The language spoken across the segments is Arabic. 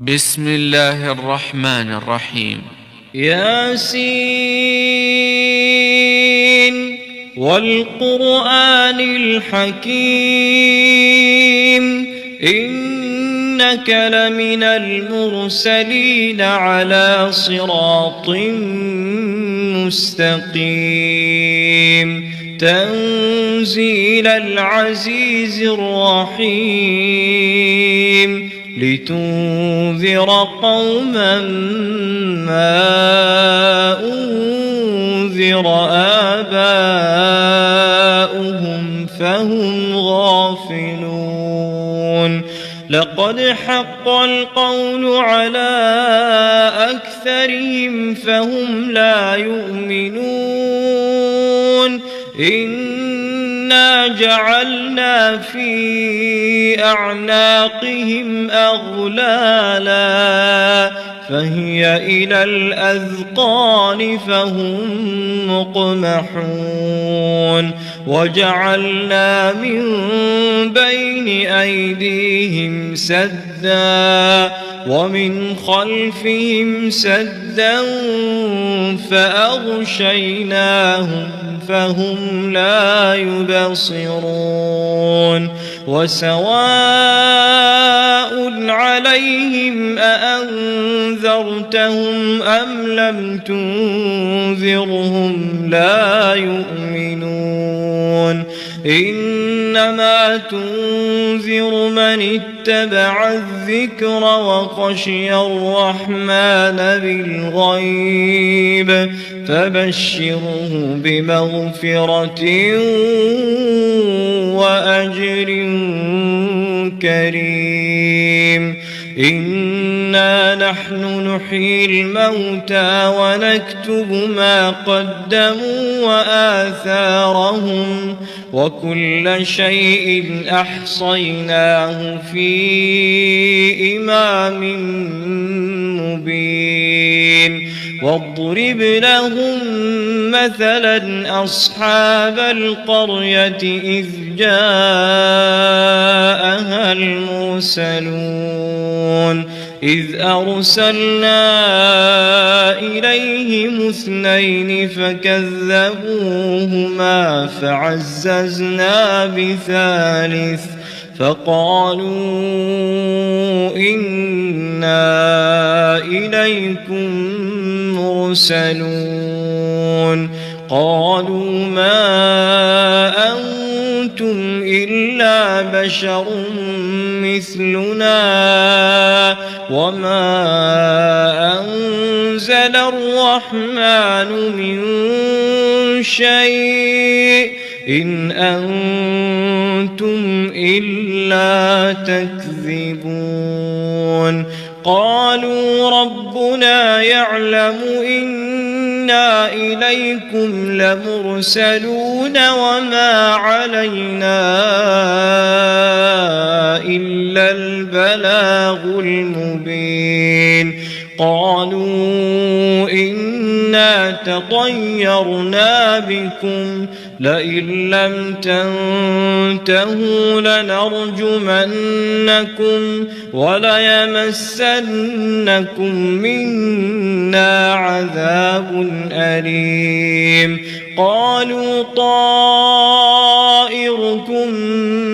بسم الله الرحمن الرحيم. ياسين والقرآن الحكيم إنك لمن المرسلين على صراط مستقيم تنزيل العزيز الرحيم لتنذر قوما ما أنذر آباؤهم فهم غافلون لقد حق القول على أكثرهم فهم لا يؤمنون إنا جعلنا في أعناقهم أغلالا فهي إلى الأذقان فهم مقمحون وجعلنا من بين أيديهم سدا ومن خلفهم سدا فأغشيناهم فهم لا يبصرون وسواء عليهم أأنذرتهم أم لم تنذرهم لا يؤمنون إنما تنذر من اتبع الذكر وخشي الرحمن بالغيب فبشره بمغفرة وأجر كريم إنا نحن نحيي الموتى ونكتب ما قدموا وآثارهم وكل شيء أحصيناه في إمام مبين واضرب لهم مثلا أصحاب القرية إذ جاءها المرسلون إذ أرسلنا إليهم اثنين فكذبوهما فعززنا بثالث فقالوا إنا إليكم مرسلون قالوا ما أنتم إلا بشر مثلنا وما أنزل الرحمن من شيء إن أنتم إلا تكذبون قالوا ربنا يعلم إنا إليكم لمرسلون وما علينا إلا البلاغ المبين قالوا إنا تطيرنا بكم لئن لم تنتهوا لنرجمنكم وليمسنكم منا عذاب أليم قالوا طائركم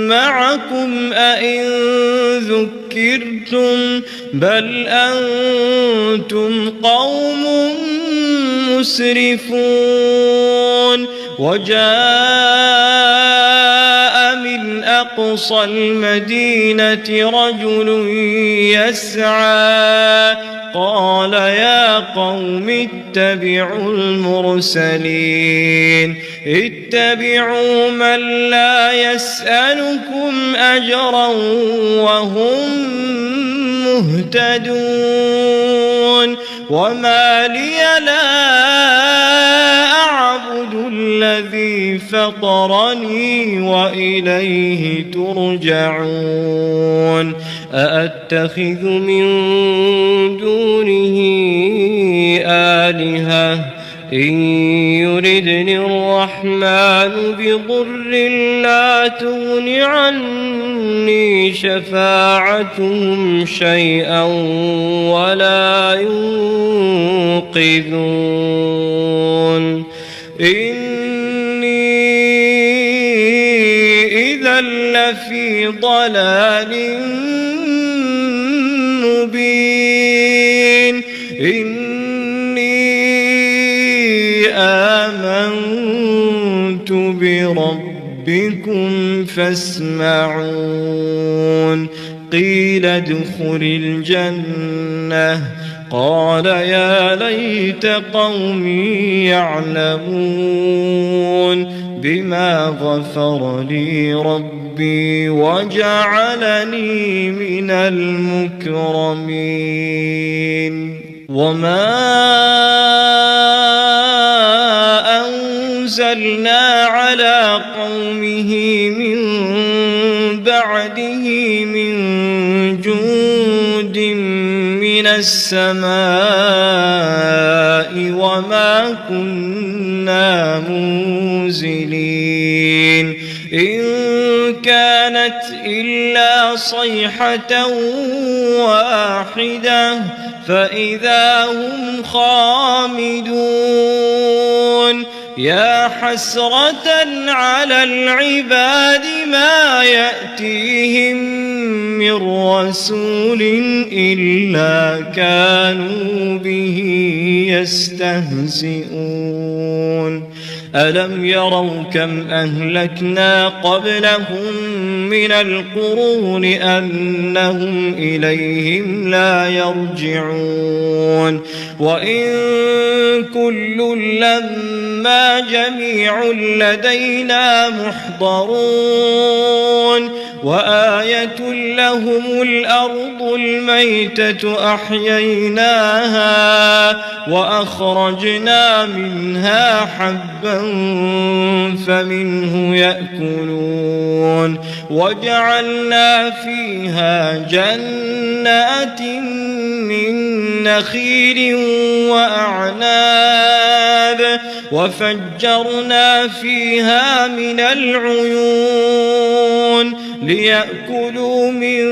معكم أئن ذكرتم بل أنتم قوم مسرفون وجاء من أقصى المدينة رجل يسعى قال يا قوم اتبعوا المرسلين اتبعوا من لا يسألكم أجرا وهم مهتدون وما لي لا أعبد الذي فطرني وإليه ترجعون أأتخذ من دونه آلهة إن يردني الرحمن بضر لا تغن عني تغني شفاعتهم شيئا ولا ينقذون إني إذا لفي ضلال مبين إني آمنت بربكم فاسمعون قيل ادخل الجنة قال يا ليت قومي يعلمون بما غفر لي ربي وجعلني من المكرمين وما أنزلنا على قومه من بعده من جند من السماء وما كنا منزلين إن كانت إلا صيحة واحدة فإذا هم خامدون يا حسرة على العباد ما يأتيهم من رسول إلا كانوا به يستهزئون ألم يروا كم أهلكنا قبلهم من القرون أنهم إليهم لا يرجعون وإن كل لما جميع لدينا محضرون وآية لهم الأرض الميتة أحييناها وأخرجنا منها حبا فمنه يأكلون وجعلنا فيها جنات من نخيل وأعناب وفجرنا فيها من العيون ليأكلوا من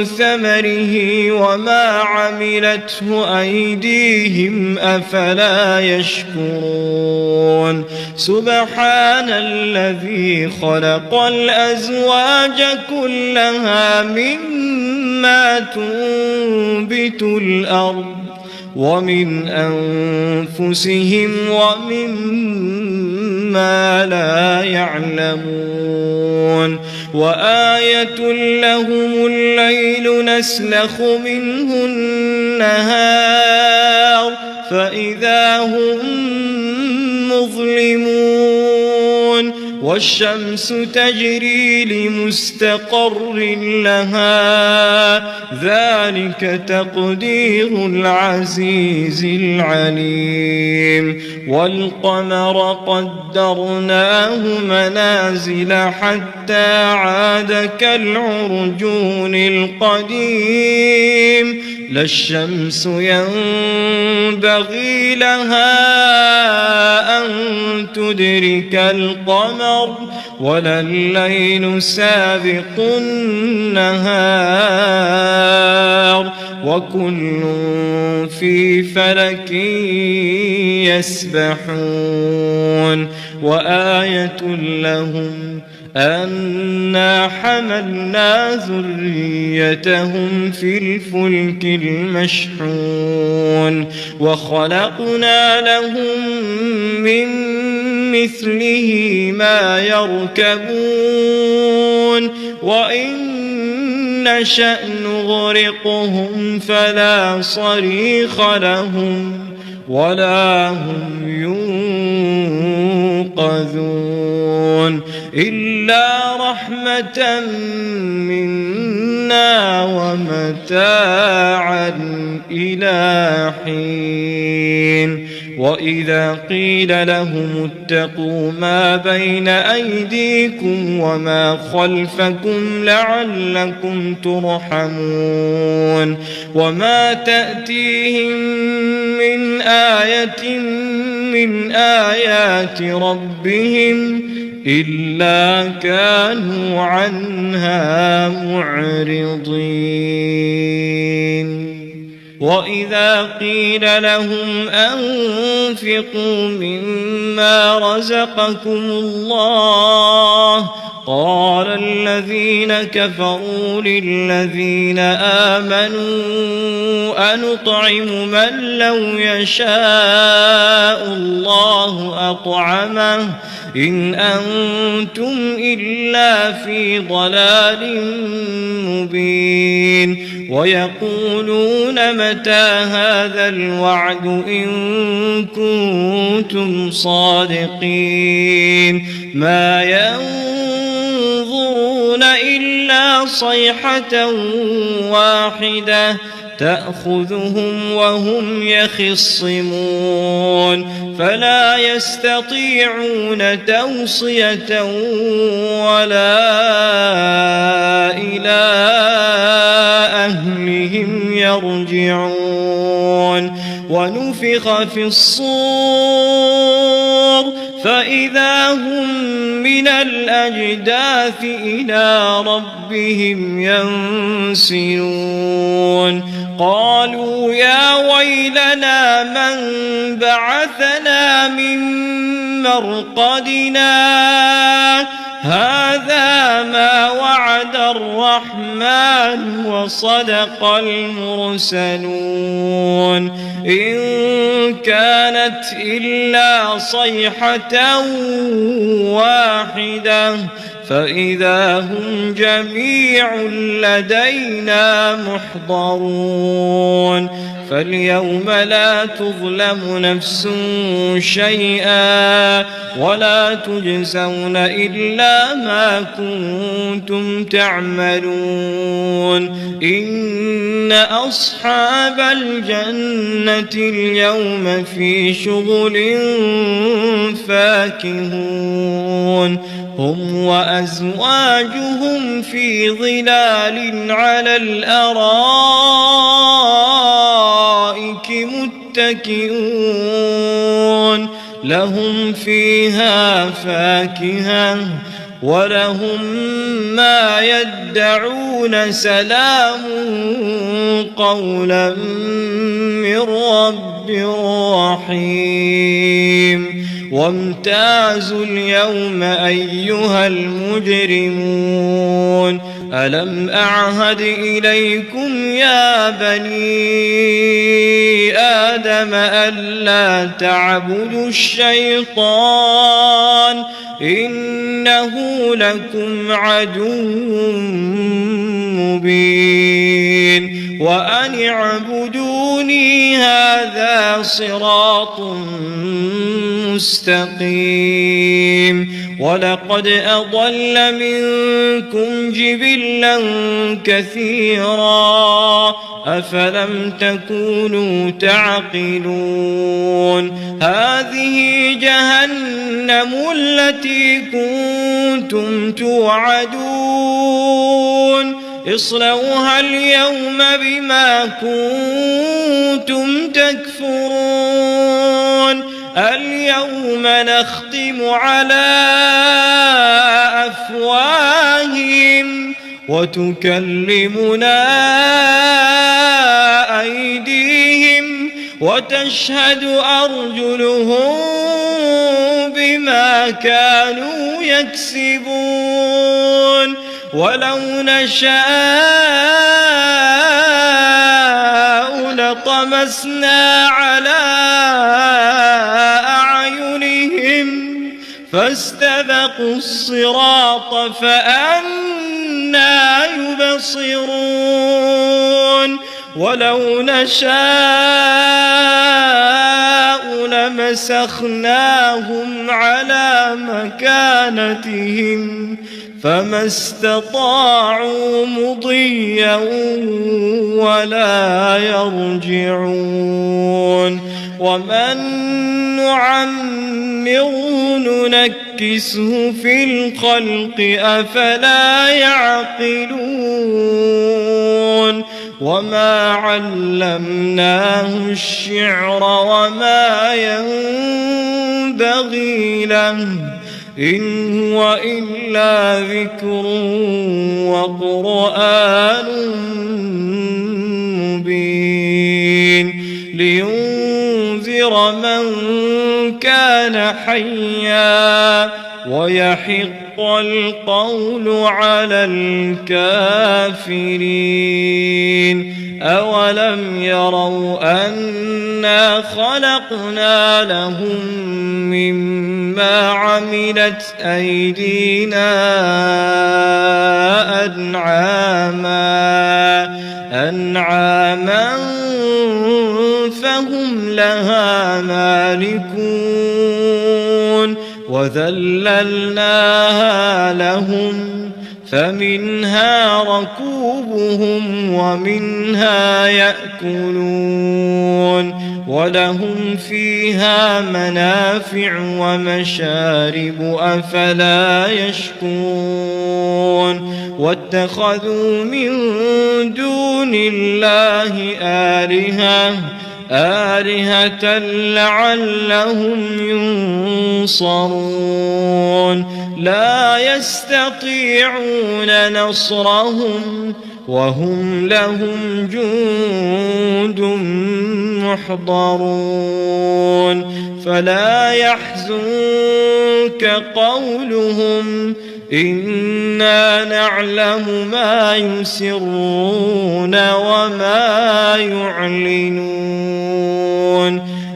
ثمره وما عملته أيديهم أفلا يشكرون سبحان الذي خلق الأزواج كلها مما تنبت الأرض ومن أنفسهم ومما لا يعلمون وآية لهم الليل نسلخ منه النهار فإذا هم مظلمون والشمس تجري لمستقر لها ذلك تقدير العزيز العليم والقمر قدرناه منازل حتى عاد كالعرجون القديم لا الشمس ينبغي لها أن تدرك القمر ولا الليل سابق النهار وكل في فلك يسبحون وآية لهم أنا حملنا ذريتهم في الفلك المشحون وخلقنا لهم من مثله ما يركبون وإن نشأ نغرقهم فلا صريخ لهم ولا هم ينقذون إلا رحمة منا ومتاعا إلى حين وإذا قيل لهم اتقوا ما بين أيديكم وما خلفكم لعلكم ترحمون وما تأتيهم من آية من آيات ربهم إلا كانوا عنها معرضين. وإذا قيل لهم أنفقوا مما رزقكم الله قال الذين كفروا للذين آمنوا أنطعم من لو يشاء الله أطعمه إن أنتم إلا في ضلال مبين. ويقولون متى هذا الوعد إن كنتم صادقين ما ينظرون إلا صيحة واحدة تأخذهم وهم يخصمون فلا يستطيعون توصية ولا إلى أهلهم يرجعون. ونفخ في الصور فإذا هم من الأجداث إلى ربهم ينسلون. قالوا يا ويلنا من بعثنا من مرقدنا هذا ما وعد الرحمن وصدق المرسلون إن كانت إلا صيحة واحدة فإذا هم جميع لدينا محضرون. فاليوم لا تظلم نفس شيئا ولا تجزون إلا ما كنتم تعملون. إن أصحاب الجنة اليوم في شغل فاكهون هم وأزواجهم في ظلال على الأرائك متكئون لهم فيها فاكهة ولهم ما يدعون سلام قولا من رب رحيم. وامتازوا اليوم أيها المجرمون ألم أعهد إليكم يا بني آدم ألا تعبدوا الشيطان إنه لكم عدو مبين. وأن اعبدوني هذا صراط مستقيم. ولقد أضل منكم جبلا كثيرا أفلم تكونوا تعقلون. هذه جهنم التي كنتم توعدون اصلوها اليوم بما كنتم تكفرون. اليوم نختم على أفواههم وتكلمنا أيديهم وتشهد أرجلهم بما كانوا يكسبون. ولو نشاء لطمسنا على أعينهم فاستبقوا الصراط فأنى يبصرون. ولو نشاء لمسخناهم على مكانتهم فما استطاعوا مضيا ولا يرجعون. ومن نعمره ننكسه في الخلق أفلا يعقلون. وما علمناه الشعر وما ينبغي له إن هو إلا ذكر وقرآن مبين لينذر من كان حيا ويحق القول على الكافرين أولم يروا أنا خلقنا لهم مما عملت أيدينا أنعاما فهم لها مالكون وذللناها لهم فمنها ركوبهم ومنها يأكلون ولهم فيها منافع ومشارب أفلا يشكرون واتخذوا من دون الله آلهة لعلهم ينصرون لا يستطيعون نصرهم وهم لهم جند محضرون فلا يحزنك قولهم إنا نعلم ما يسرون وما يعلنون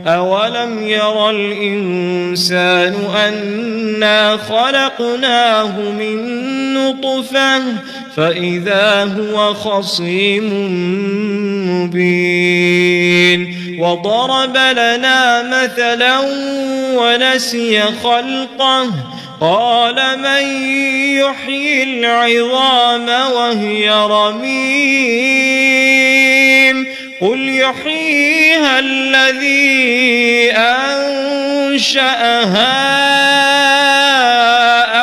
أولم ير الإنسان أنا خلقناه من نطفة فإذا هو خصيم مبين وضرب لنا مثلا ونسي خلقه قال من يحيي العظام وهي رميم قل يحييها الذي أنشأها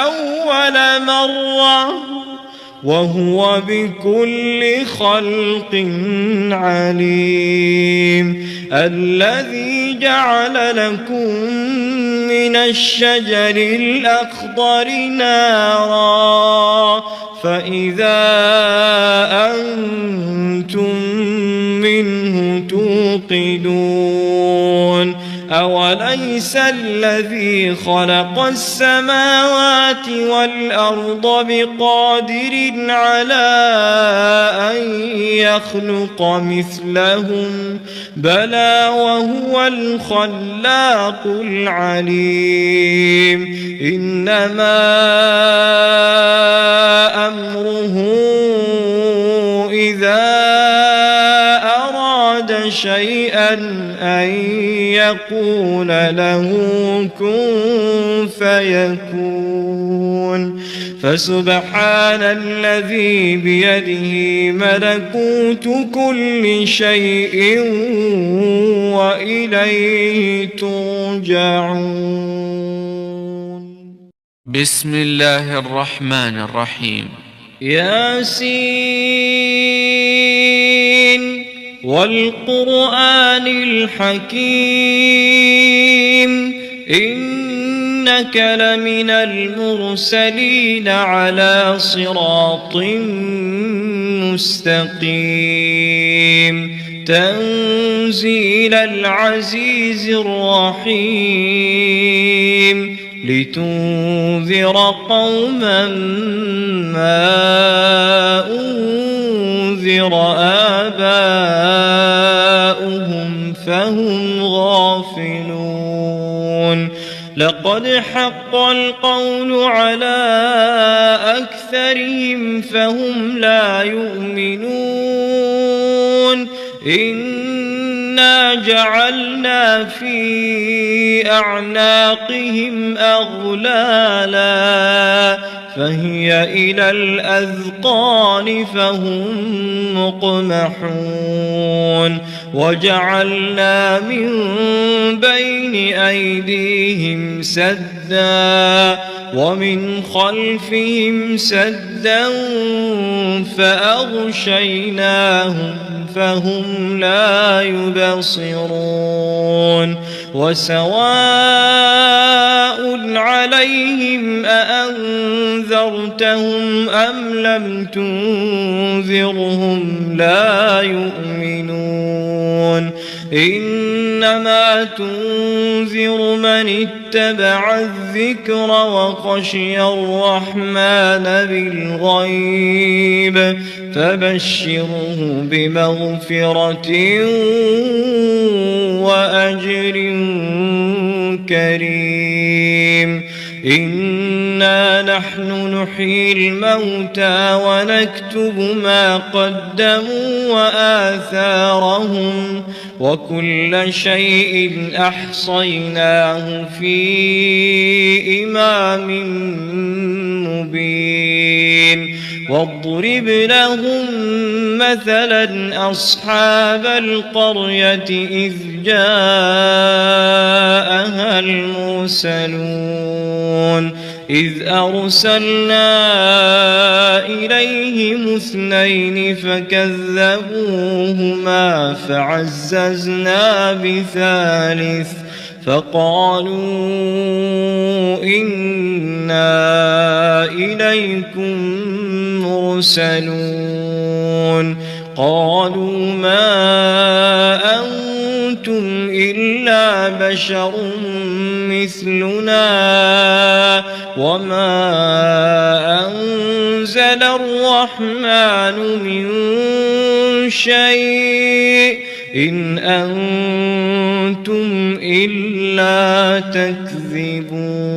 أول مرة وهو بكل خلق عليم الذي جعل لكم من الشجر الأخضر نارا فإذا أنتم منه توقدون أوليس الذي خلق السماوات والأرض بقادر على أن يخلق مثلهم بلى وهو الخلاق العليم إنما أمره إذا أراد شيئا أن يقول له كن فيكون فسبحان الذي بيده ملكوت كل شيء وإليه ترجعون. بسم الله الرحمن الرحيم. ياسين والقرآن الحكيم إنك لمن المرسلين على صراط مستقيم تنزيل العزيز الرحيم لتنذر قوما ما أنذر آباؤهم فهم غافلون لقد حق القول على أكثرهم فهم لا يؤمنون إنا جعلنا في أعناقهم أغلالا فهي إلى الأذقان فهم مقمحون وجعلنا من بين أيديهم سدا ومن خلفهم سدا فأغشيناهم فهم لا يبصرون وسواء عليهم أأنذرتهم أم لم تنذرهم لا يؤمنون إنما تنذر من اتبع الذكر وخشي الرحمن بالغيب فبشره بمغفرة وأجر كريم إنا نحن نحيي الموتى ونكتب ما قدموا وآثارهم وكل شيء أحصيناه في إمام مبين واضرب لهم مثلا أصحاب القرية إذ جاءها المرسلون إذ أرسلنا إليهم اثنين فكذبوهما فعززنا بثالث فقالوا إنا إليكم مرسلون قالوا ما أنتم إلا بشر مثلنا وما أنزل الرحمن من شيء إن أنتم إلا تكذبون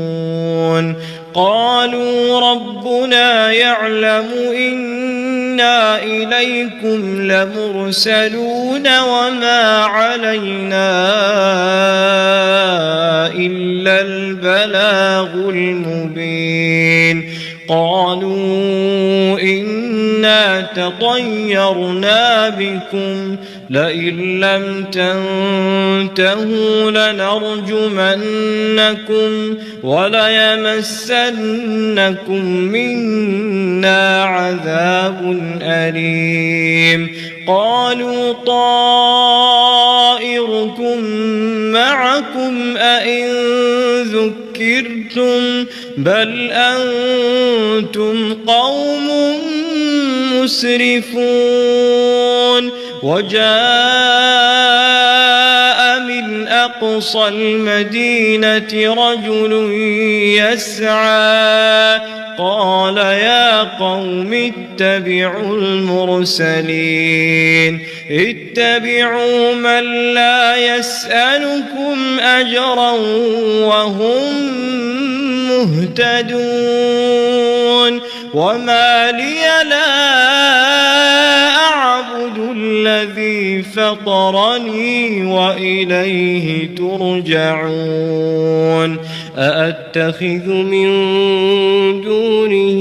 قالوا ربنا يعلم إنا إليكم لمرسلون وما علينا إلا البلاغ المبين قالوا إنا تطيرنا بكم لئن لم تنتهوا لنرجمنكم وليمسنكم منا عذاب أليم قالوا طائركم معكم أئن ذكرتم بل أنتم قوم مسرفون وجاء من أقصى المدينة رجل يسعى قال يا قوم اتبعوا المرسلين اتبعوا من لا يسألكم أجرا وهم مهتدون وما لي لا أعبد الذي فطرني وإليه ترجعون أأتخذ من دونه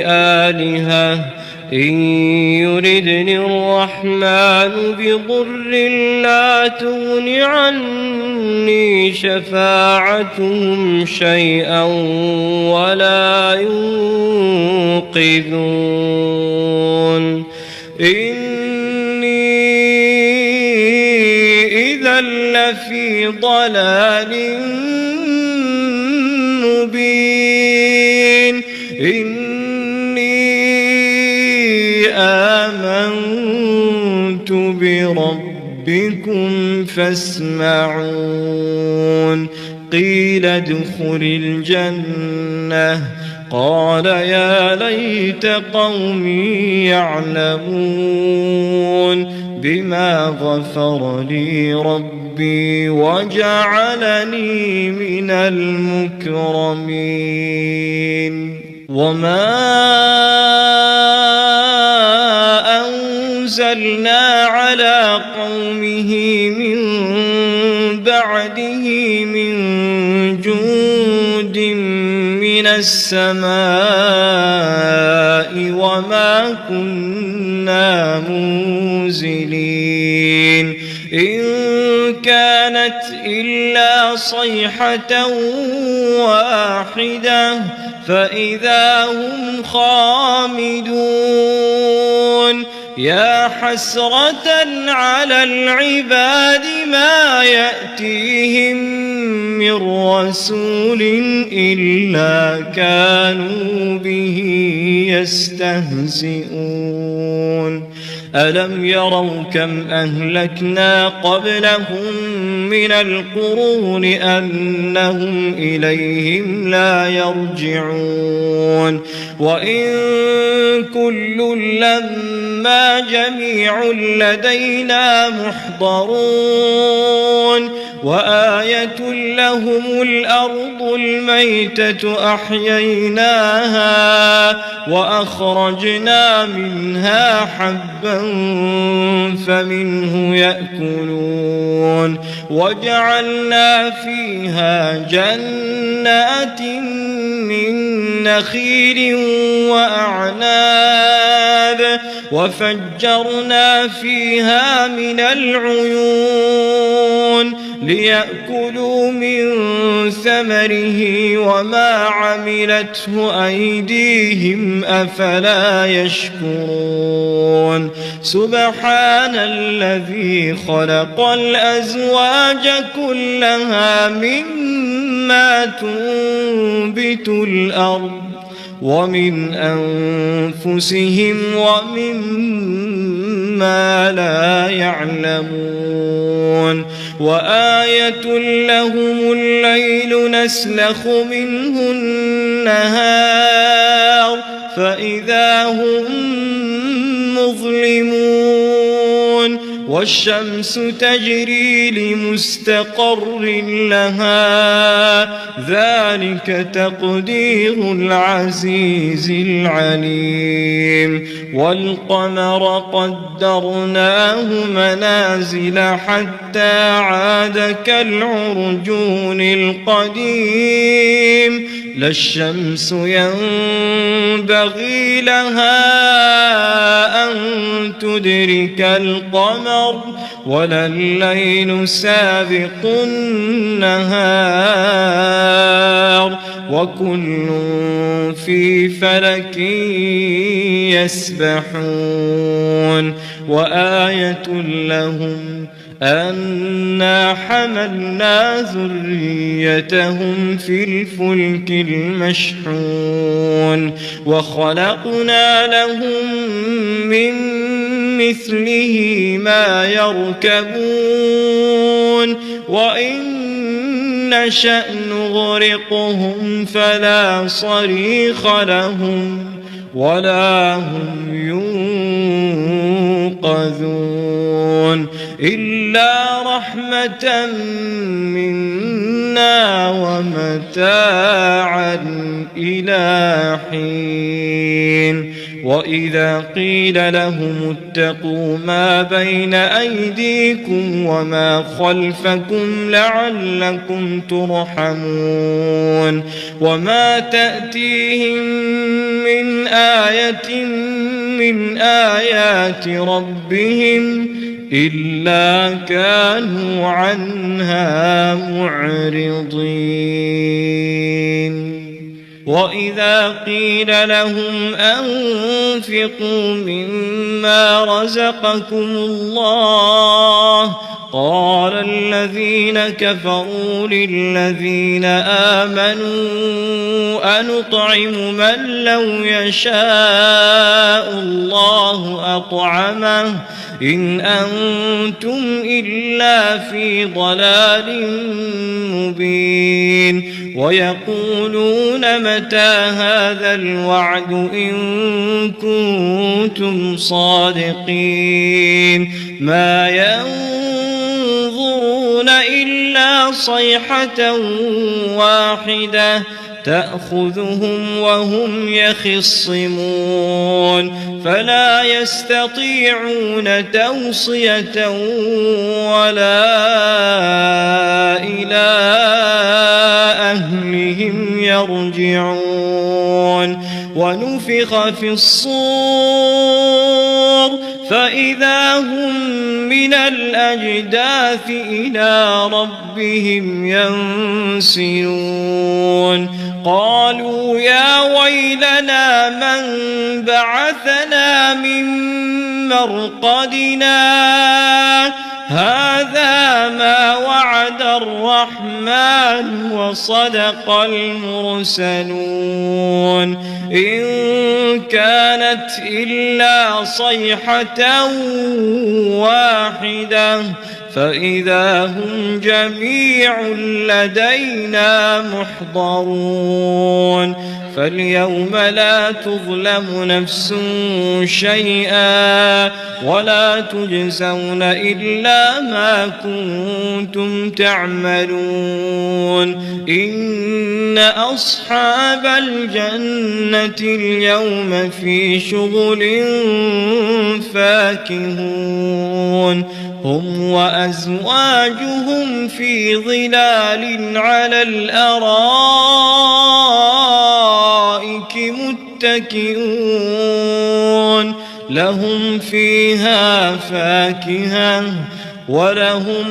آلهة إن يردني الرحمن بضر لا تغن عني شفاعتهم شيئا ولا ينقذون إني إذا لفي ضلال مبين آمنت بربكم فاسمعون قيل ادخل الجنة قال يا ليت قومي يعلمون بما غفر لي ربي وجعلني من المكرمين وما أنزلنا على قومه من بعده من جند من السماء وما كنا منزلين إن كانت إلا صيحة واحدة فإذا هم خامدون يا حسرة على العباد ما يأتيهم من رسول إلا كانوا به يستهزئون ألم يروا كم أهلكنا قبلهم من القرون أنهم إليهم لا يرجعون وإن كل لما جميع لدينا محضرون وآية لهم الأرض الميتة أحييناها وأخرجنا منها حبا فمنه يأكلون وجعلنا فيها جنات من نخيل وأعناب وفجرنا فيها من العيون ليأكلوا من ثمره وما عملته أيديهم أفلا يشكرون سبحان الذي خلق الأزواج كلها مما تنبت الأرض ومن أنفسهم ومما لا يعلمون وآية لهم الليل نسلخ منه النهار فإذا هم مظلمون والشمس تجري لمستقر لها ذلك تقدير العزيز العليم والقمر قدرناه منازل حتى عاد كالعرجون القديم لا الشمس ينبغي لها أن تدرك القمر ولا الليل سابق النهار وكل في فلك يسبحون وآية لهم أنا حملنا ذريتهم في الفلك المشحون وخلقنا لهم من مثله ما يركبون وإن نشأ نغرقهم فلا صريخ لهم ولا هم ينقذون إلا رحمة منا ومتاعا إلى حين وإذا قيل لهم اتقوا ما بين أيديكم وما خلفكم لعلكم ترحمون وما تأتيهم من آية من آيات ربهم إلا كانوا عنها معرضين وإذا قيل لهم أنفقوا مما رزقكم الله قال الذين كفروا للذين آمنوا أنطعم من لو يشاء الله أطعمه إن أنتم إلا في ضلال مبين ويقولون متى هذا الوعد إن كنتم صادقين ما ينظرون إلا صيحة واحدة تأخذهم وهم يخصمون فلا يستطيعون توصية ولا إلى أهلهم يرجعون ونفخ في الصور فإذا هم من الأجداث إلى ربهم ينسلون قالوا يا ويلنا من بعثنا من مرقدنا هذا ما وعد الرحمن وصدق المرسلون إن كانت إلا صيحة واحدة فإذا هم جميع لدينا محضرون فاليوم لا تظلم نفس شيئا ولا تجزون إلا ما كنتم تعملون إن أصحاب الجنة اليوم في شغل فاكهون هم وأزواجهم في ظلال على الأرائك متكئون لهم فيها فاكهة ولهم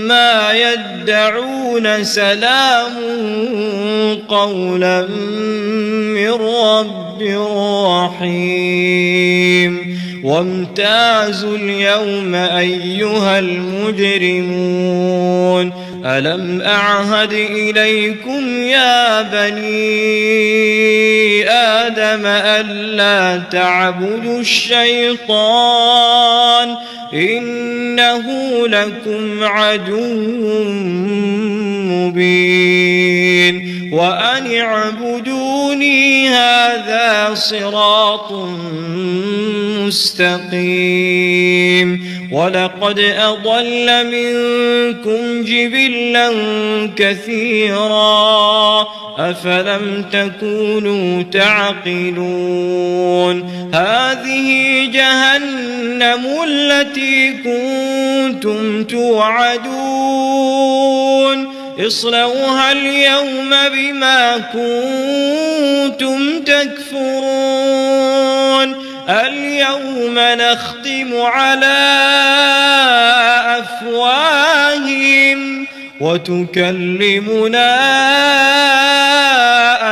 ما يدعون سلام قولا من رب رحيم وامتازوا اليوم أيها المجرمون ألم أعهد إليكم يا بني آدم ألا تعبدوا الشيطان إنه لكم عدو مبين وأن اعبدوني هذا صراط مستقيم ولقد أضل منكم جبلا كثيرا أفلم تكونوا تعقلون هذه جهنم التي كنتم توعدون اصلوها اليوم بما كنتم تكفرون اليوم نختم على أفواههم وتكلمنا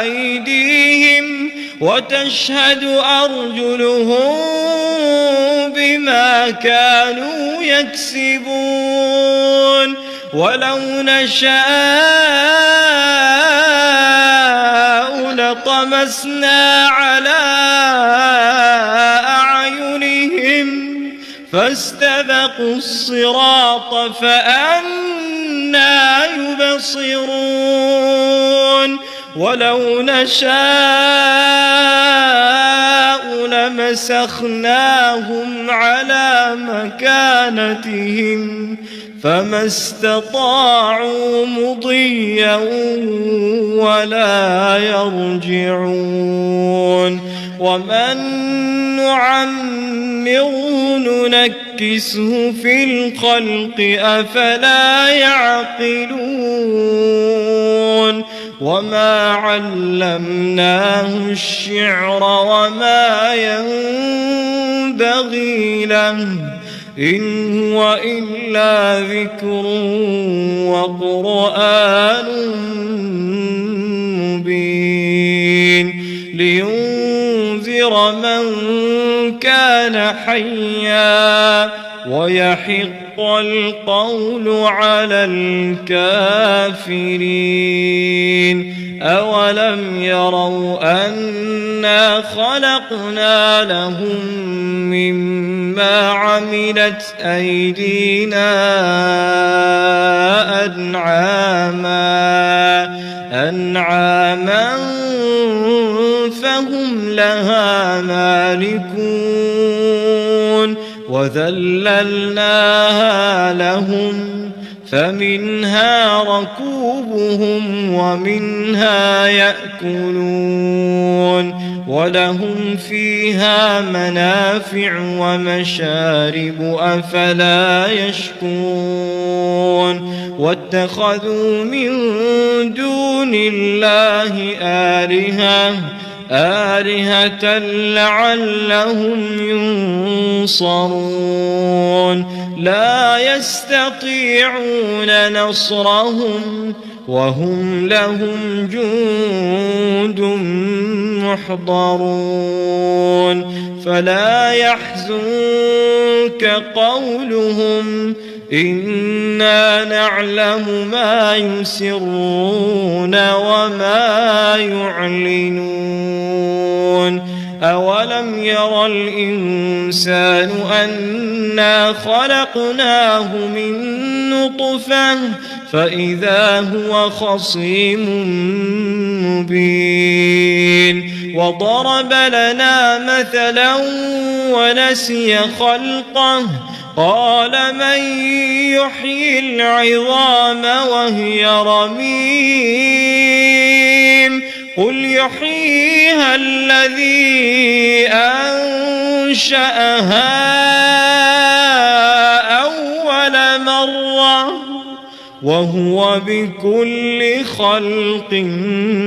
أيديهم وتشهد أرجلهم بما كانوا يكسبون ولو نشاء لطمسنا على أعينهم فاستبقوا الصراط فأنى يبصرون ولو نشاء لمسخناهم على مكانتهم فما استطاعوا مضيا ولا يرجعون ومن نعمره ننكسه في الخلق أفلا يعقلون وما علمناه الشعر وما ينبغي له إن هو إلا ذكر وقرآن مبين لينذر من كان حيا ويحق القول على الكافرين أولم يروا أنا خلقنا لهم مما عملت أيدينا أنعاما فهم لها مالكون وذللناها لهم فمنها ركوبهم ومنها يأكلون ولهم فيها منافع ومشارب أفلا يشكرون واتخذوا من دون الله آلهة آلهة لعلهم ينصرون لا يستطيعون نصرهم وهم لهم جند محضرون فلا يحزنك قولهم إنا نعلم ما يسرون وما يعلنون أولم ير الإنسان أنا خلقناه من نطفة فإذا هو خصيم مبين وضرب لنا مثلا ونسي خلقه قال من يحيي العظام وهي رميم قل يحييها الذي أنشأها أول مرة وهو بكل خلق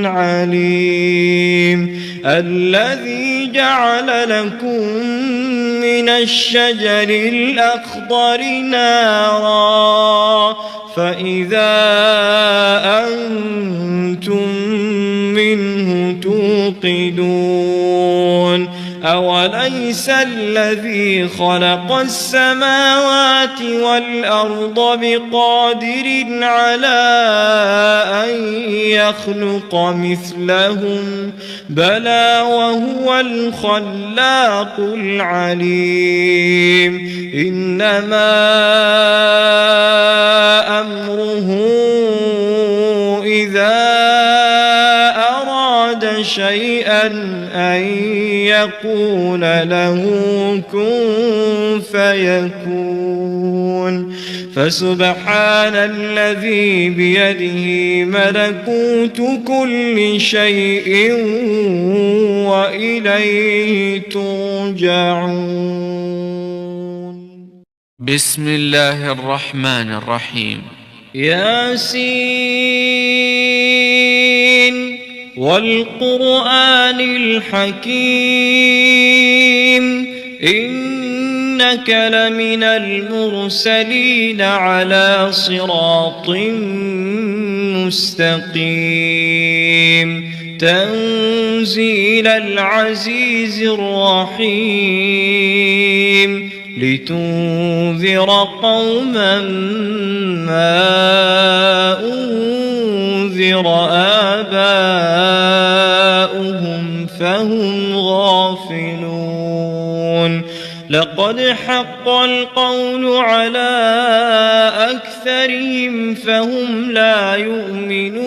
عليم الذي جعل لكم من الشجر الأخضر نارا فإذا أنتم منه توقدون أوليس الذي خلق السماوات والأرض بقادر على أن يخلق مثلهم بلى وهو الخلاق العليم إنما أمره إذا أراد شيئا أن يقول له كن فيكون فسبحان الذي بيده ملكوت كل شيء وإليه ترجعون بسم الله الرحمن الرحيم ياسين والقرآن الحكيم إنك لمن المرسلين على صراط مستقيم تنزيل العزيز الرحيم لتنذر قوما ما أنذر آباؤهم فهم غافلون لقد حق القول على أكثرهم فهم لا يؤمنون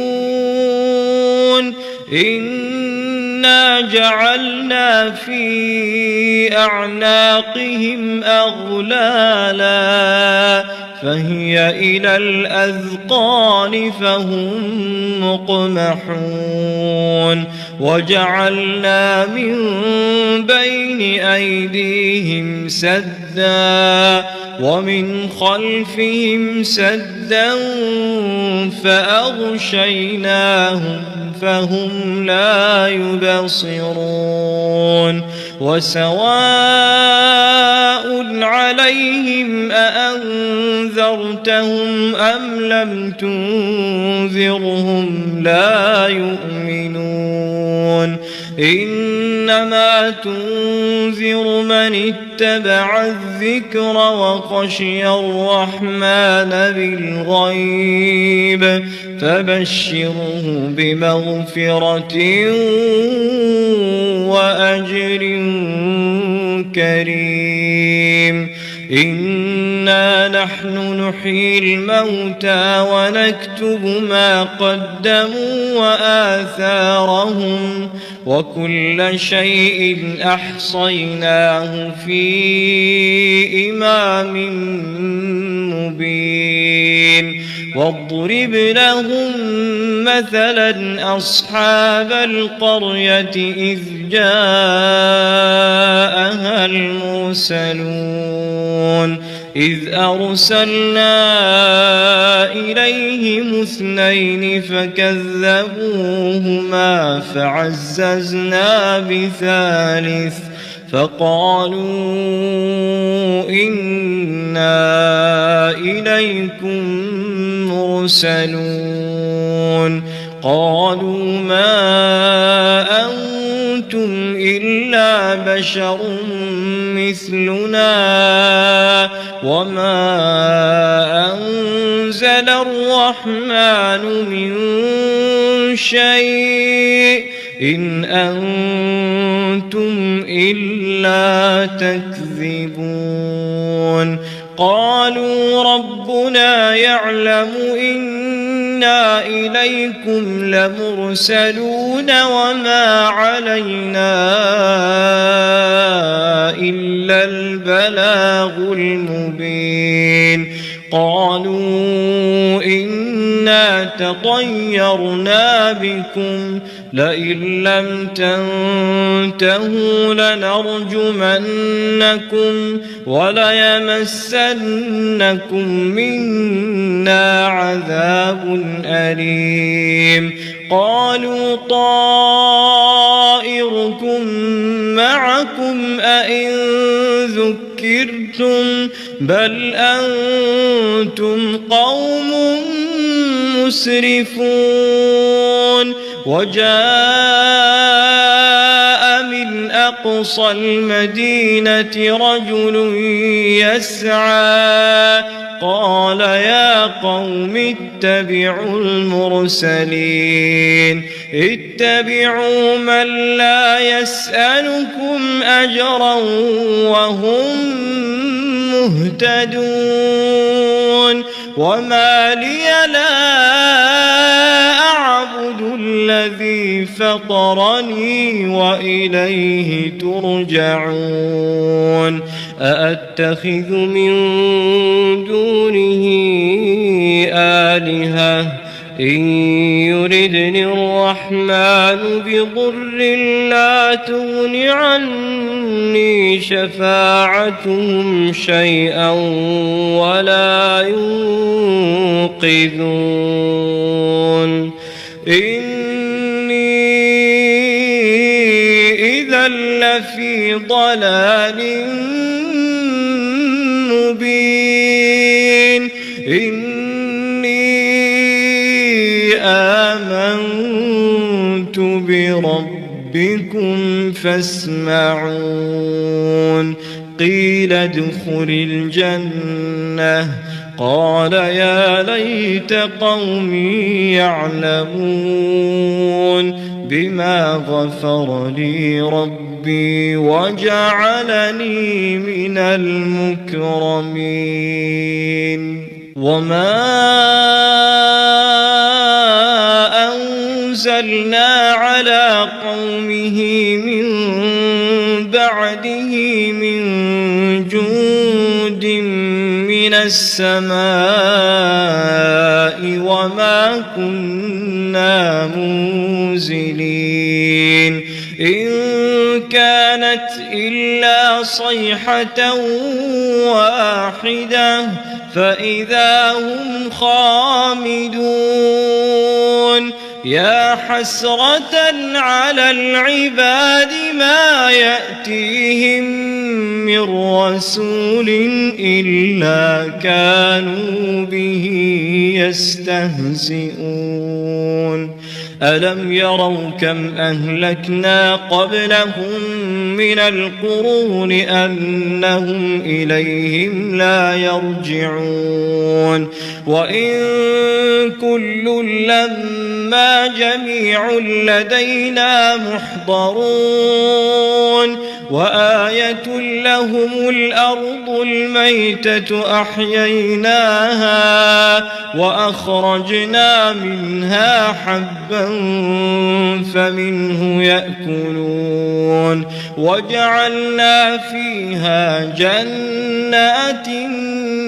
إنا جعلنا في أعناقهم أغلالا فهي إلى الأذقان فهم مقمحون وجعلنا من بين أيديهم سدا ومن خلفهم سدا فأغشيناهم فهم لا يبصرون وسواء عليهم أأنذرتهم أم لم تنذرهم لا يؤمنون إنما تنذر من اتبع الذكر وخشي الرحمن بالغيب فبشره بمغفرة وأجر كريم إنا نحن نحيي الموتى ونكتب ما قدموا وآثارهم وكل شيء أحصيناه في إمام مبين واضرب لهم مثلا أصحاب القرية إذ جاءها المرسلون إذ أرسلنا إليهم 2 فكذبوهما فعززنا ب3 فقالوا إنا إليكم مرسلون قالوا ما أنتم إلا بشر مثلنا وما أنزل الرحمن من شيء إن أنتم إلا تكذبون قالوا ربنا يعلم إنا إليكم لمرسلون وما علينا إلا البلاغ المبين قالوا إنا تطيرنا بكم لئن لم تنتهوا لنرجمنكم وليمسنكم منا عذاب أليم قالوا طائركم معكم أئن ذكرتم بل أنتم قوم مسرفون وجاء من أقصى المدينة رجل يسعى قال يا قوم اتبعوا المرسلين اتبعوا من لا يسألكم أجرا وهم مهتدون وما لي لا أعبد الذي فطرني وإليه ترجعون أأتخذ من دونه آلهة إن يردني الرحمن بضر لا تغن عني شفاعتهم شيئا ولا ينقذون إني إذا لفي ضلال مبين آمنت بربكم فاسمعون قيل ادخل الجنة قال يا ليت قومي يعلمون بما غفر لي ربي وجعلني من المكرمين وما أنزلنا على قومه من بعده من جند من السماء وما كنا منزلين إن كانت إلا صيحة واحدة فإذا هم خامدون يا حسرة على العباد ما يأتيهم من رسول إلا كانوا به يستهزئون ألم يروا كم أهلكنا قبلهم من القرون أنهم إليهم لا يرجعون وإن كل لما جميع لدينا محضرون وآية لهم الأرض الميتة أحييناها وأخرجنا منها حبا فمنه يأكلون وجعلنا فيها جنات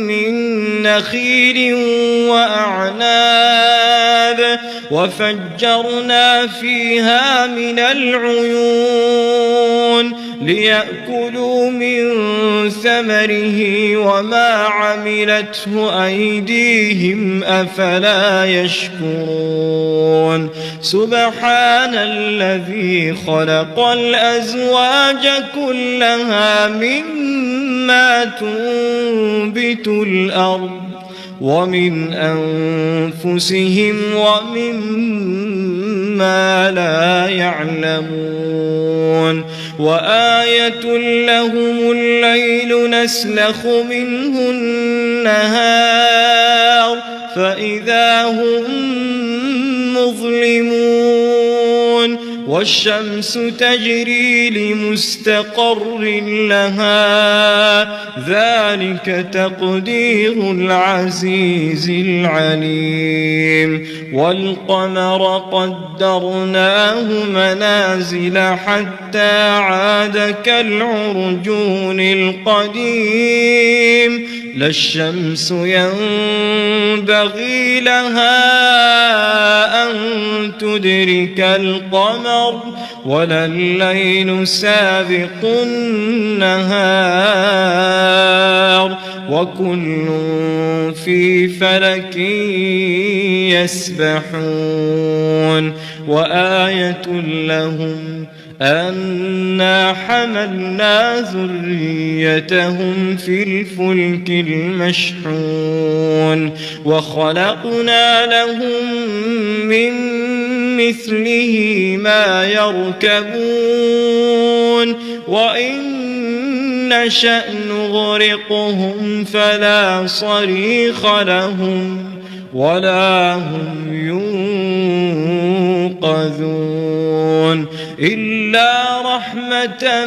من نخيل وأعناب وفجرنا فيها من العيون ليأكلوا من ثمره وما عملته أيديهم أفلا يشكرون سبحان الذي خلق الأزواج كلها مما تنبت الأرض ومن أنفسهم ومما لا يعلمون وآية لهم الليل نسلخ منه النهار فإذا هم مظلمون والشمس تجري لمستقر لها ذلك تقدير العزيز العليم والقمر قدرناه منازل حتى عاد كالعرجون القديم لا الشمس ينبغي لها أن تدرك القمر ولا الليل سابق النهار وكل في فلك يسبحون وآية لهم أنا حملنا ذريتهم في الفلك المشحون وخلقنا لهم من مثله ما يركبون وإن نشأ نغرقهم فلا صريخ لهم ولا هم ينقذون إلا رحمة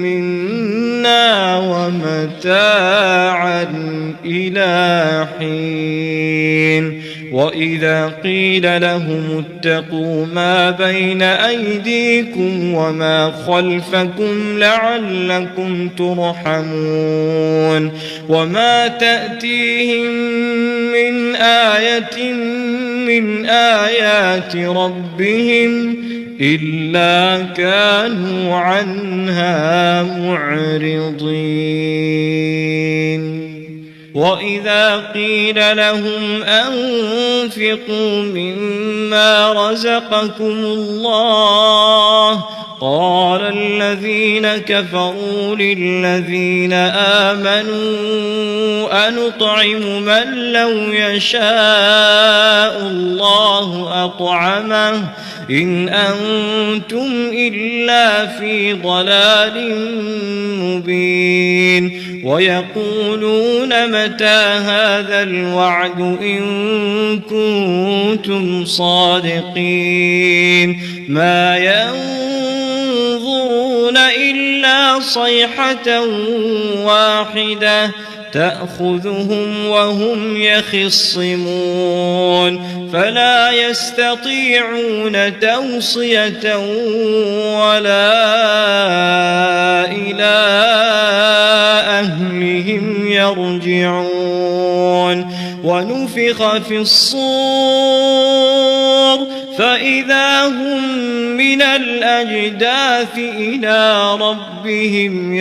منا ومتاعا إلى حين وإذا قيل لهم اتقوا ما بين أيديكم وما خلفكم لعلكم ترحمون وما تأتيهم من آية من آيات ربهم إلا كانوا عنها معرضين وإذا قيل لهم أنفقوا مما رزقكم الله قال الذين كفروا للذين آمنوا أنطعم من لو يشاء الله أطعمه إن أنتم إلا في ضلال مبين ويقولون متى هذا الوعد إن كنتم صادقين ما ينظرون إلا صيحة واحدة تأخذهم وهم يخصمون فلا يستطيعون توصية ولا إلى أهلهم يرجعون ونفخ في الصور فإذا هم من الأجداث إلى ربهم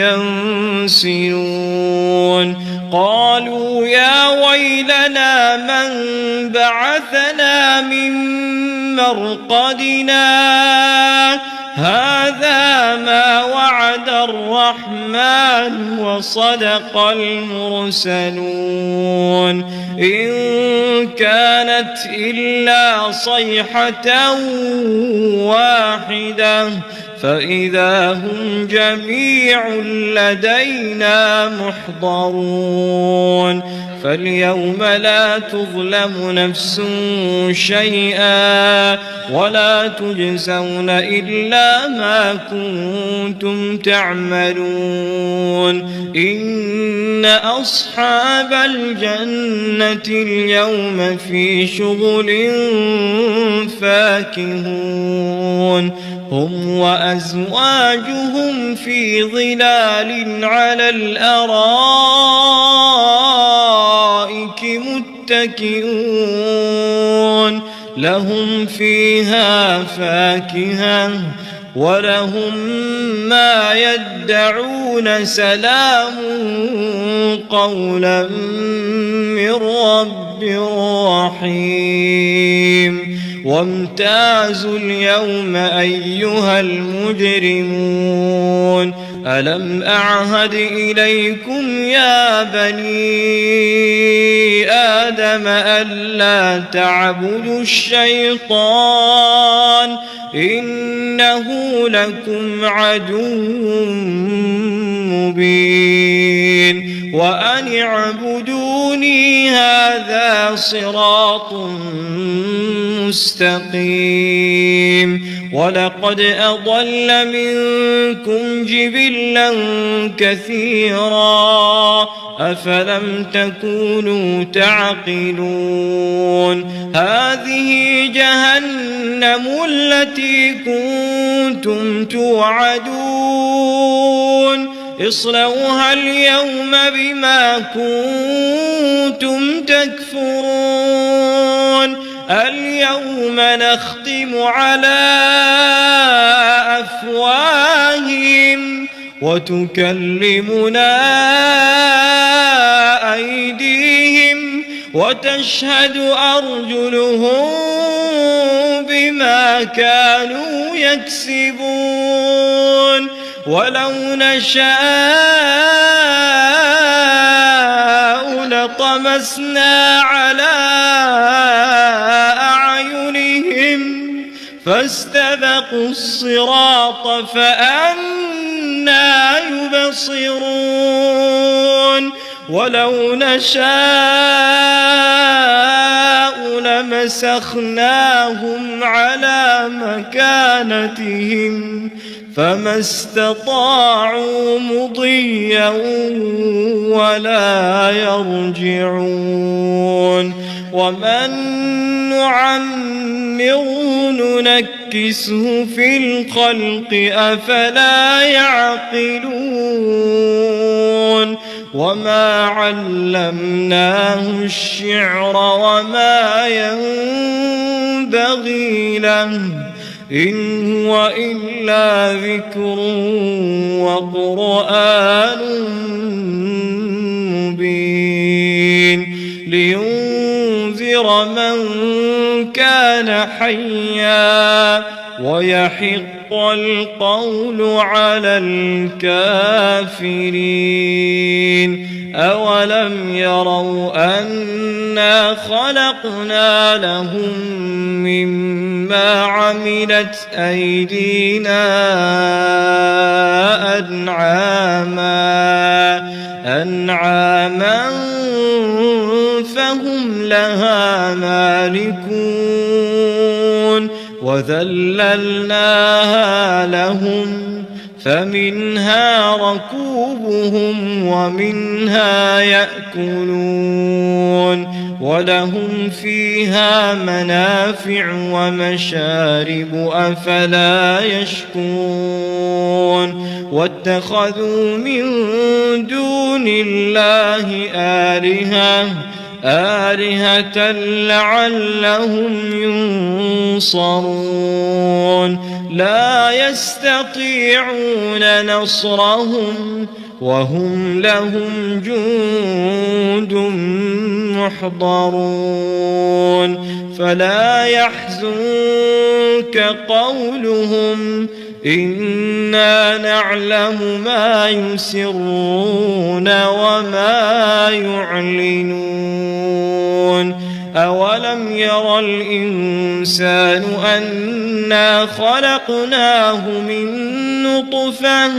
ينسلون قالوا يا ويلنا من بعثنا من مرقدنا هذا ما وعد الرحمن وصدق المرسلون إن كانت إلا صيحة واحدة فإذا هم جميع لدينا محضرون فاليوم لا تظلم نفس شيئا ولا تجزون إلا ما كنتم تعملون إن أصحاب الجنة اليوم في شغل فاكهون هم وأزواجهم في ظلال على الأرائك متكئون لهم فيها فاكهة ولهم ما يدعون سلام قولا من رب رحيم وامتازوا اليوم أيها المجرمون ألم أعهد إليكم يا بني آدم ألا تعبدوا الشيطان إنه لكم عدو مبين وأن اعبدوني هذا صراط مستقيم ولقد أضل منكم جبلا كثيرا أفلم تكونوا تعقلون هذه جهنم التي كنتم توعدون اصلوها اليوم بما كنتم تكفرون اليوم نختم على أفواههم وتكلمنا أيديهم وتشهد أرجلهم بما كانوا يكسبون ولو نشاء لطمسنا على أعينهم فاستبقوا الصراط فأنى يبصرون ولو نشاء لمسخناهم على مكانتهم فما استطاعوا مضيا ولا يرجعون ومن نعمره ننكسه في الخلق أفلا يعقلون وما علمناه الشعر وما ينبغي له إن هو إلا ذكر وقرآن مبين لينذر من كان حيا ويحق القول على الكافرين أولم يروا أنا خلقنا لهم مما عملت أيدينا أنعاما فهم لها مالكون وذللناها لهم فمنها ركوبهم ومنها يأكلون ولهم فيها منافع ومشارب أفلا يشكرون واتخذوا من دون الله آلهة لعلهم ينصرون لا يستطيعون نصرهم وهم لهم جند محضرون فلا يحزنك قولهم إنا نعلم ما يسرون وما يعلنون أولم ير الإنسان أنا خلقناه من نطفة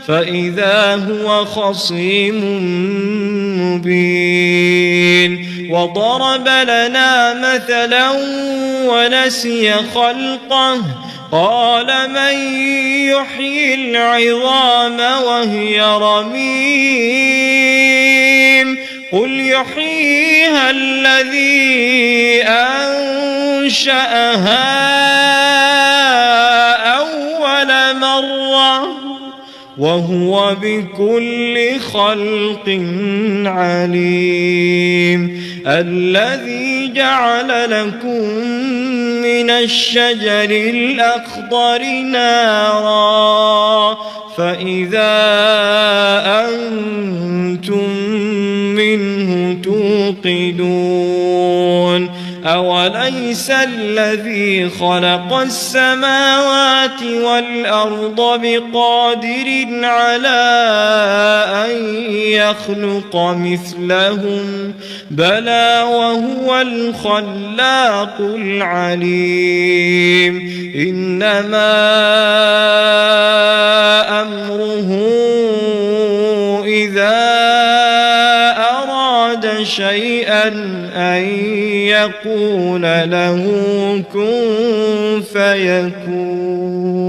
فإذا هو خصيم مبين وضرب لنا مثلا ونسي خلقه قال من يحيي العظام وهي رميم قل يحييها الذي أنشأها أول مرة وهو بكل خلق عليم الذي جعل لكم من الشجر الأخضر نارا فإذا أنتم منه توقدون أوليس الذي خلق السماوات والأرض بقادر على أن يخلق مثلهم بلى وهو الخلاق العليم إنما أمره إذا أراد شيئا أن يقول له كن فيكون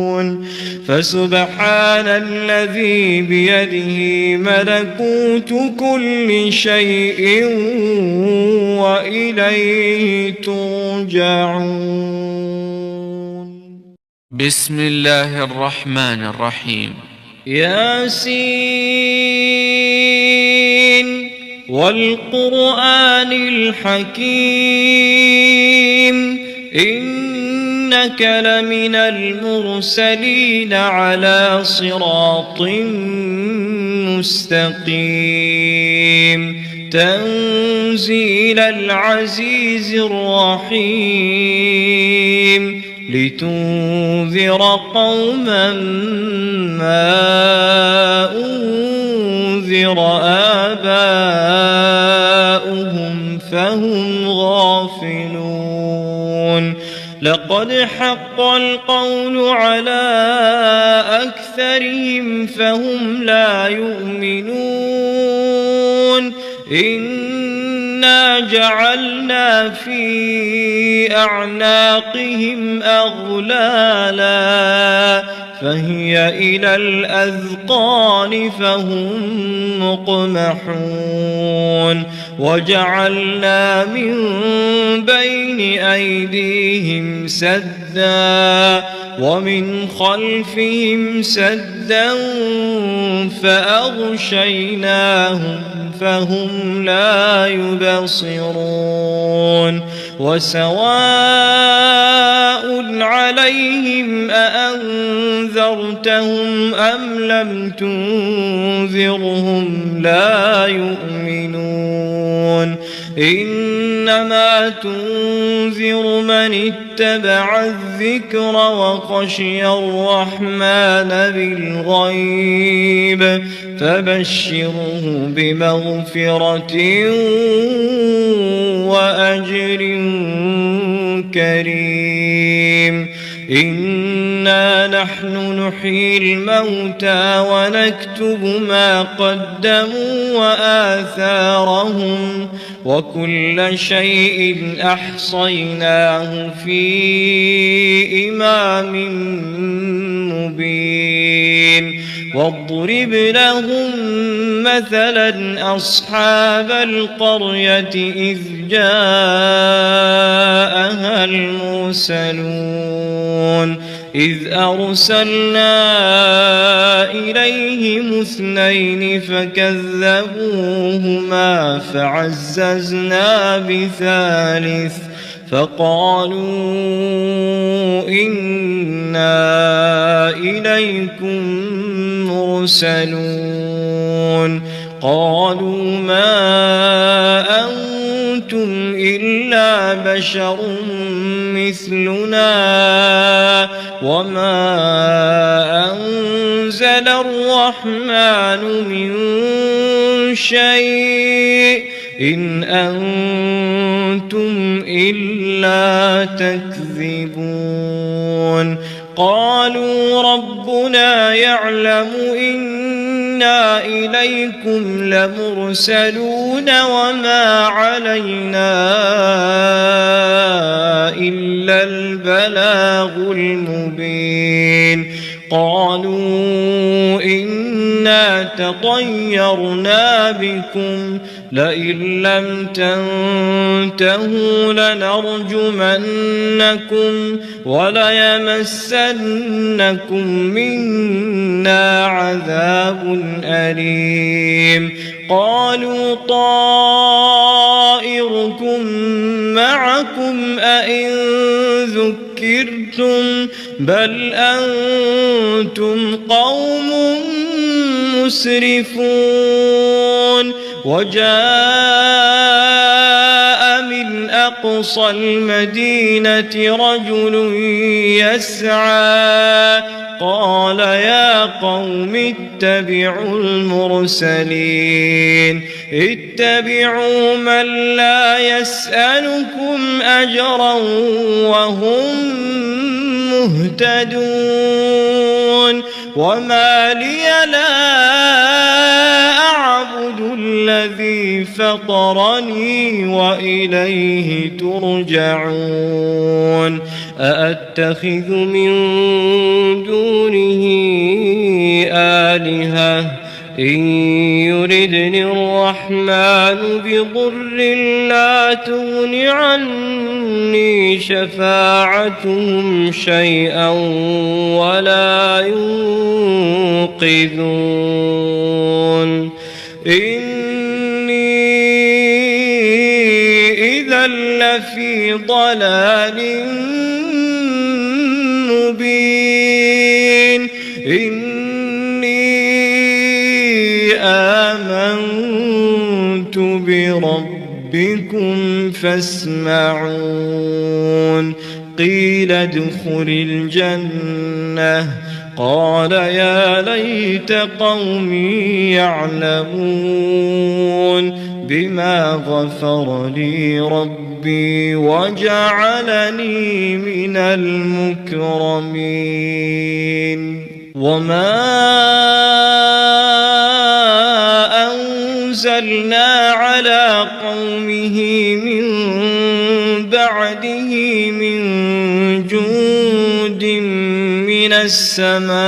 فسبحان الذي بيده ملكوت كل شيء وإليه ترجعون. بسم الله الرحمن الرحيم. ياسين والقرآن الحكيم إنك لمن المرسلين على صراط مستقيم تنزيل العزيز الرحيم لتنذر قوما ما أنذر آباؤهم فهم غافلون لقد حق القول على أكثرهم فهم لا يؤمنون إنا جعلنا في أعناقهم أغلالا فهي إلى الأذقان فهم مقمحون وجعلنا من بين أيديهم سدا ومن خلفهم سدا فأغشيناهم فهم لا يبصرون وسواء عليهم أأنذرتهم أم لم تنذرهم لا يؤمنون إنما تنذر من اتبع الذكر وخشي الرحمن بالغيب فبشره بمغفرة وأجر كريم إنا نحن نحيي الموتى ونكتب ما قدموا وآثارهم وكل شيء أحصيناه في إمام مبين واضرب لهم مثلا أصحاب القرية إذ جاءها المرسلون إذ أرسلنا إليهم اثنين فكذبوهما فعززنا بثالث فقالوا إنا إليكم مرسلون قالوا ما أنتم إلا بشر مثلنا وما أنزل الرحمن من شيء إن أنتم إلا تكذبون قالوا ربنا يعلم إنا إليكم لمرسلون وما علينا إلا البلاغ المبين قالوا إنا لطيرنا بكم لئن لم تنتهوا لنرجمنكم وليمسنكم منا عذاب أليم قالوا طائركم معكم أئن ذكرتم بل أنتم قوم مسرفون وجاء من أقصى المدينة رجل يسعى قال يا قوم اتبعوا المرسلين اتبعوا من لا يسألكم أجرا وهم مهتدون وما لي لا أعبد الذي فطرني وإليه ترجعون أأتخذ من دونه آلهة إن يردني الرحمن بضر لا تغن عني شفاعتهم شيئا ولا ينقذون إني إذا لفي ضلال مبين إني آمنت بربكم فاسمعون قيل ادخل الجنة قال يا ليت قومي يعلمون بما غفر لي ربي وجعلني من المكرمين وما أنزلنا على قومه من بعده من جند من السماء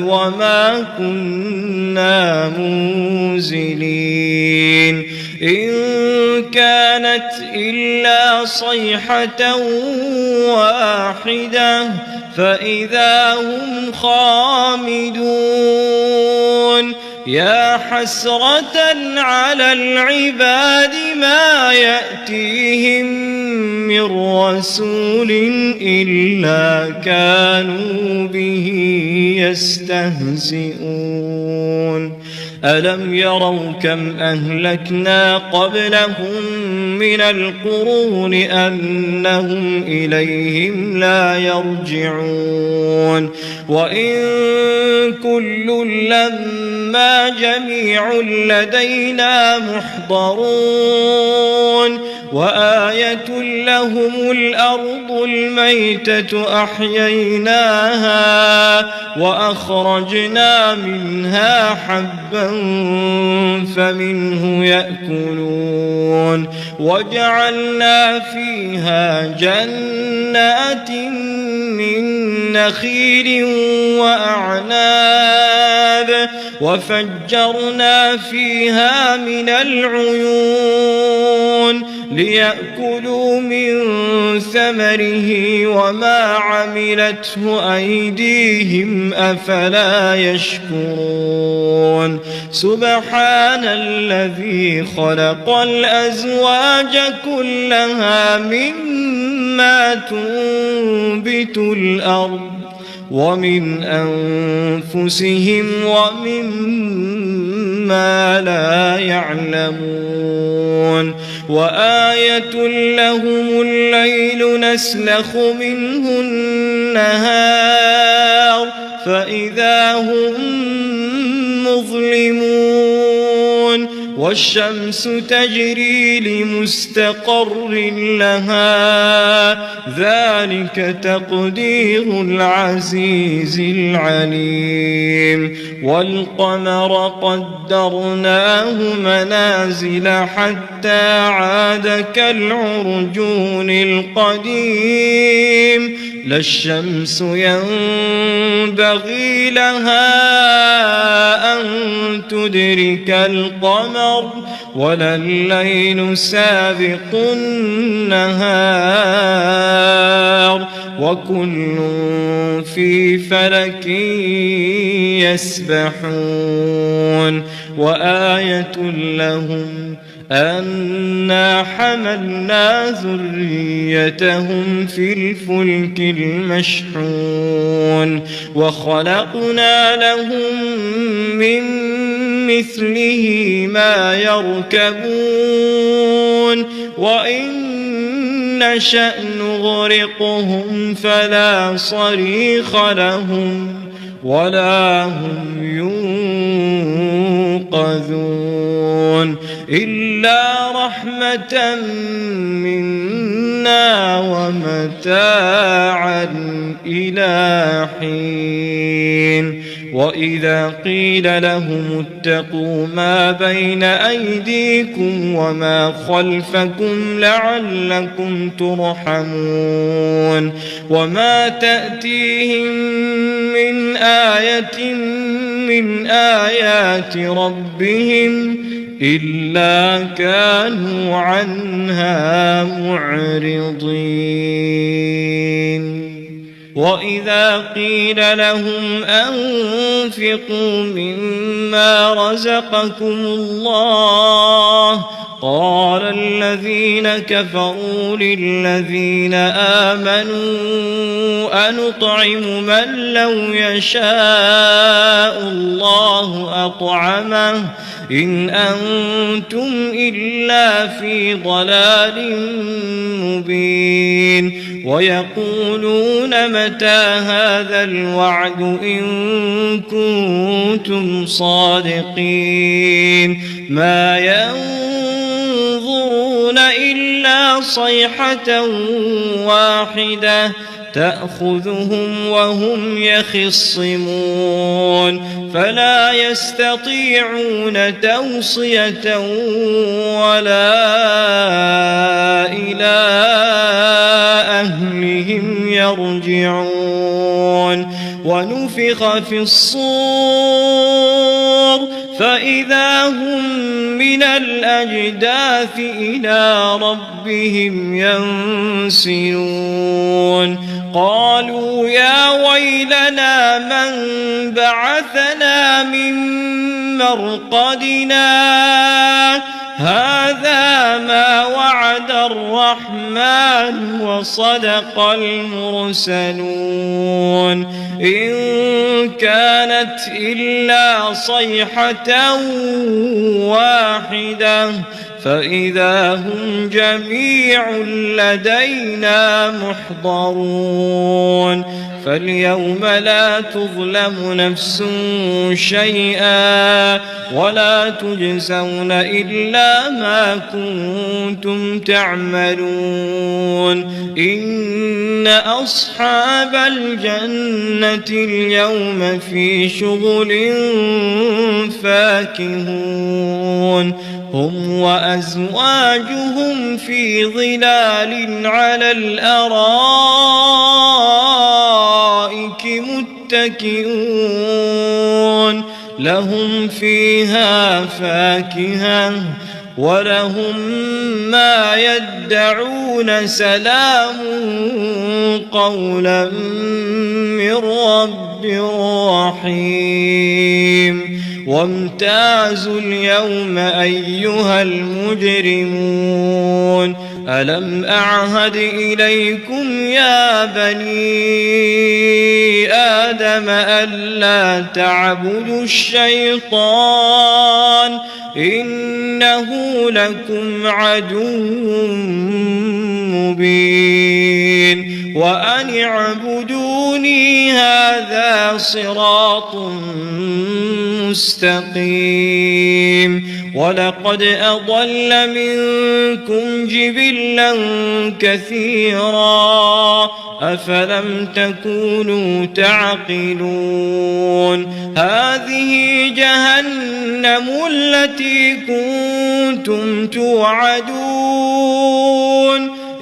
وما كنا منزلين إن كانت إلا صيحة واحدة فإذا هم خامدون يا حسرة على العباد ما يأتيهم من رسول إلا كانوا به يستهزئون ألم يروا كم أهلكنا قبلهم من القرون أنهم إليهم لا يرجعون وإن كل لما جميع لدينا محضرون وآية لهم الأرض الميتة أحييناها وأخرجنا منها حبا فمنه يأكلون وجعلنا فيها جنات من نخيل وأعناب وفجرنا فيها من العيون ليأكلوا من ثمره وما عملته أيديهم أفلا يشكرون سبحان الذي خلق الأزواج كلها مما تنبت الأرض ومن أنفسهم ومما لا يعلمون وآية لهم الليل نسلخ منه النهار فإذا هم مظلمون والشمس تجري لمستقر لها ذلك تقدير العزيز العليم والقمر قدرناه منازل حتى عاد كالعرجون القديم لا الشمس ينبغي لها أن تدرك القمر ولا الليل سابق النهار وكل في فلك يسبحون وآية لهم أنا حملنا ذريتهم في الفلك المشحون وخلقنا لهم من مثله ما يركبون وإن نشأ نغرقهم فلا صريخ لهم ولا هم ينقذون إلا رحمة منا ومتاعا إلى حين وإذا قيل لهم اتقوا ما بين أيديكم وما خلفكم لعلكم ترحمون وما تأتيهم من آية من آيات ربهم إلا كانوا عنها معرضين وإذا قيل لهم أنفقوا مما رزقكم الله قال الذين كفروا للذين آمنوا أنطعم من لو يشاء الله أطعمه إن أنتم إلا في ضلال مبين ويقولون متى هذا الوعد إن كنتم صادقين ما ينظرون إلا صيحة واحدة تأخذهم وهم يخصمون فلا يستطيعون توصية ولا إلى أهلهم يرجعون ونفخ في الصور فإذا هم من الأجداث إلى ربهم ينسلون قالوا يا ويلنا من بعثنا من مرقدنا هذا ما وعد الرحمن وصدق المرسلون إن كانت إلا صيحة واحدة فإذا هم جميع لدينا محضرون فاليوم لا تظلم نفس شيئا ولا تجزون إلا ما كنتم تعملون إن أصحاب الجنة اليوم في شغل فاكهون هم وأزواجهم في ظلال على الأرائك متكئون لهم فيها فاكهة ولهم ما يدعون سلام قولا من رب رحيم وامتازوا اليوم أيها المجرمون ألم أعهد إليكم يا بني آدم ألا تعبدوا الشيطان إنه لكم عدو مبين وأن اعبدوني هذا صراط مستقيم ولقد أضل منكم جبلا كثيرا أفلم تكونوا تعقلون هذه جهنم التي كنتم توعدون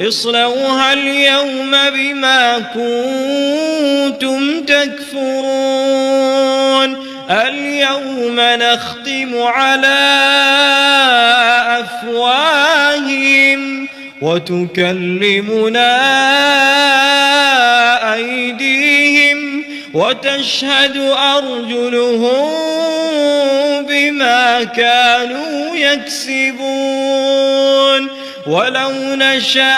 اصلوها اليوم بما كنتم تكفرون اليوم نختم على أفواههم وتكلمنا أيديهم وتشهد أرجلهم بما كانوا يكسبون ولو نشاء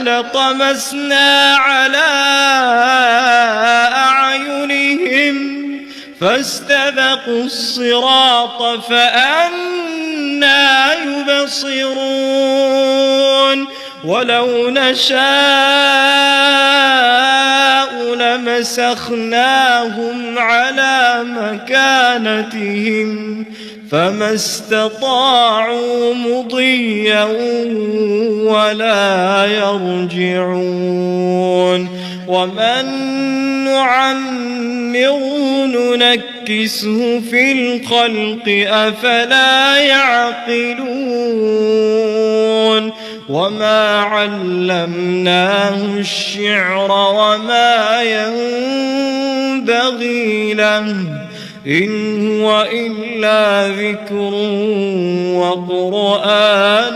لطمسنا على أعينهم فاستبقوا الصراط فأنى يبصرون ولو نشاء لمسخناهم على مكانتهم فما استطاعوا مضيا ولا يرجعون ومن نعمره ننكسه في الخلق أفلا يعقلون وما علمناه الشعر وما ينبغي له إن هو إلا ذكر وقرآن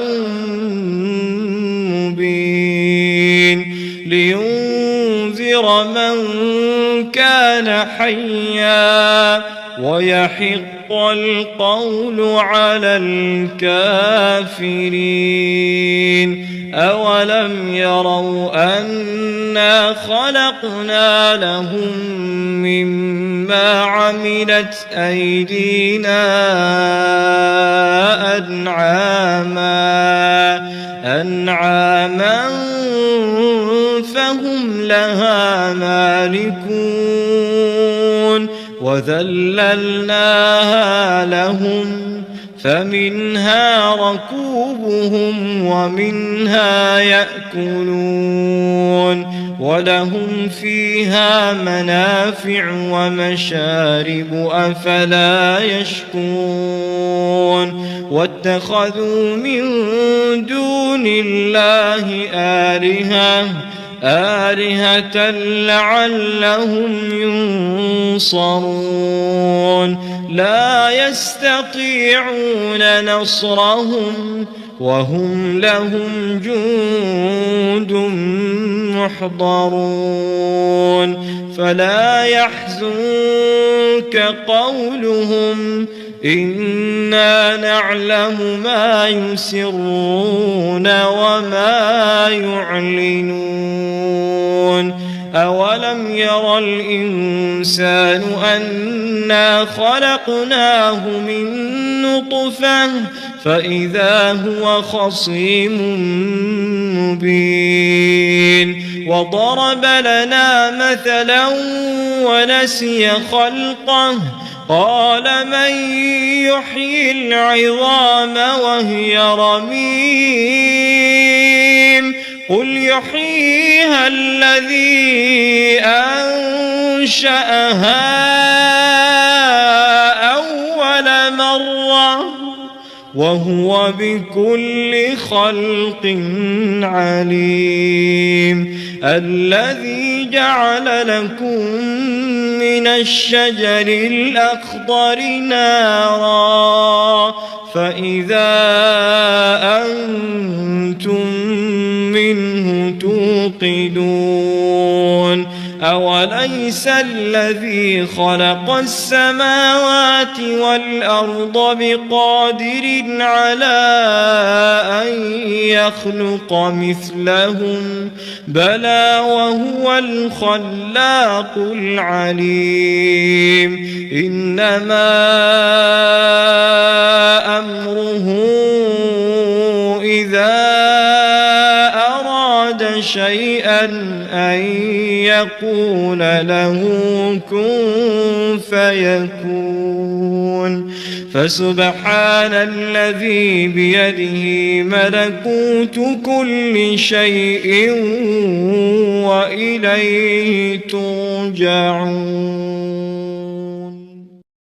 مبين لينذر من كان حيا ويحق القول على الكافرين أولم يروا أنا خلقنا لهم مما عملت أيدينا أنعاما فهم لها مالكون وذللناها لهم فمنها ركوبهم ومنها يأكلون ولهم فيها منافع ومشارب أفلا يشكرون واتخذوا من دون الله آلهة لعلهم ينصرون لا يستطيعون نصرهم وهم لهم جند محضرون فلا يحزنك قولهم إنا نعلم ما يسرون وما يعلنون أولم ير الإنسان أنا خلقناه من نطفة فإذا هو خصيم مبين وضرب لنا مثلا ونسي خلقه قال من يحيي العظام وهي رميم قل يحييها الذي أنشأها أول مرة وهو بكل خلق عليم الذي جعل لكم من الشجر الأخضر نارا فإذا أنتم منه توقدون أوليس الذي خلق السماوات والأرض بقادر على أن يخلق مثلهم بلى وهو الخلاق العليم إنما أمره إذا أراد شيئا أن يقول له كن فيكون فسبحان الذي بيده ملكوت كل شيء وإليه ترجعون